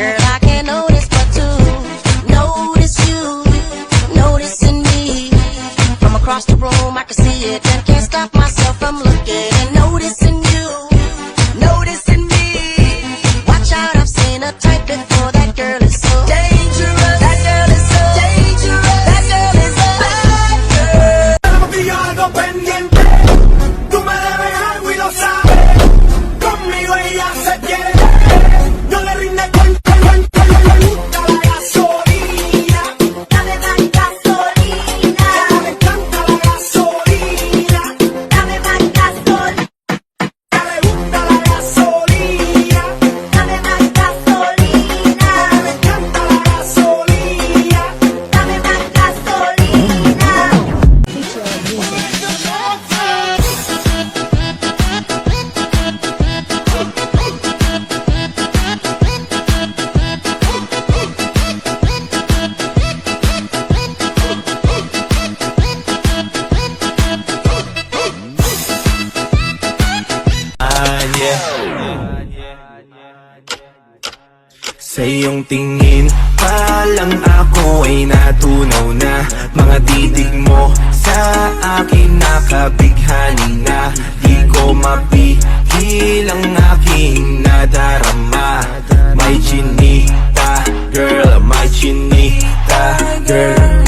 Girl, I can't notice but to notice you, noticing me. From across the room, I can see it and can't stop myself from looking and noticing you, noticing me. Watch out, I've seen a type before. That girl is so dangerous. That girl is so dangerous. That girl is a bad girl. Contigo algo pendiente, tú me debes algo y lo sabes. Conmigo ella se quiere, no le rinde cuenta, le gusta la gasolina. Dame más gasolina. Le encanta la gasolina. Dame más gasolina. Le gusta la gasolina. Dame más gasolina. Le encanta la gasolina. Dame más gasolina. Sa iyong tingin pa lang ako ay natunaw na. Mga titig mo sa akin nakabighani na. Di ko mapigil ang aking nadarama. May chinita, girl, may chinita, girl.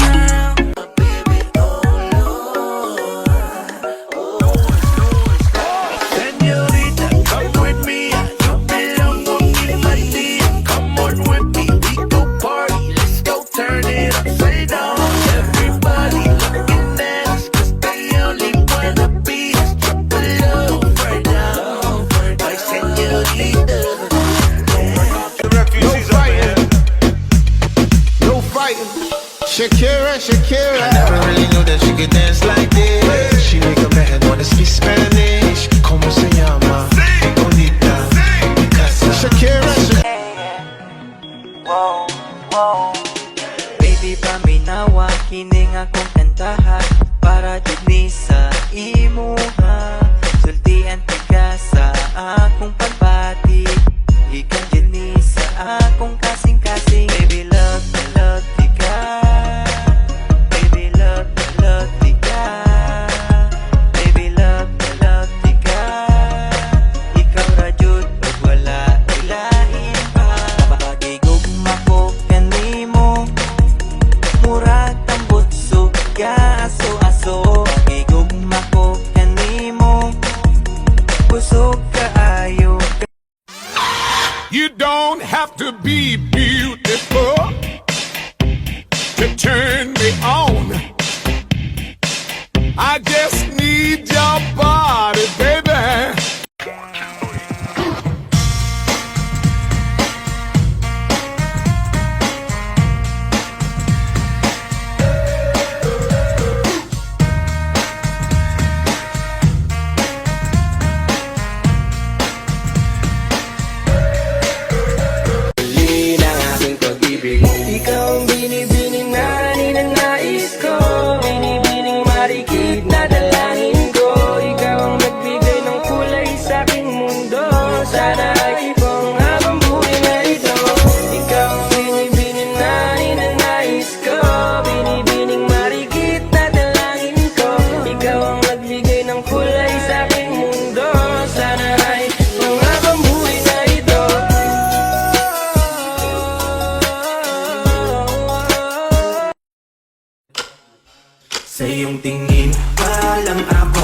Señorita, come with me. You belong on me, my dear. Come on with me, we go party. Let's go turn it upside down. Everybody looking at us, 'cause they only wanna be us. Drop a low for now, my señorita. No fighting, no fighting. Shakira, Shakira. I never really knew that she could dance like this. She make a man wanna speak Spanish. Como se llama? Bonita, Picasa. Shakira, Baby, paminawa, kining akong kantahan para jud ni sa imuha. Sultian tiga sa akong pagbati, ikan jud ni sa akong kasing-kasing. Baby, love tiga. Baby, love tiga. Baby, love tiga. Ikaw ra jud ug wala ilahin pa. Pagigugma ko kanimo, murag tambot suga aso-aso. Pagigugma ko kanimo, busog kaayo. you don't have to be beautiful to turn me on. I just need your body, baby. Huli ng aking pag-ibig. Ikaw ang binibining na ninanais ko, binibining marikit na dalangin ko. Ikaw ang nagbigay ng kulay sa aking mundo. Sana ay ibang habang buhay na ito. Ikaw ang binibining na ninanais ko, binibining marikit na dalangin ko. Ikaw ang nagbigay ng kulay sa aking mundo. Sana ay ibang habang buhay na ito. Sa iyong tingin pa lang ako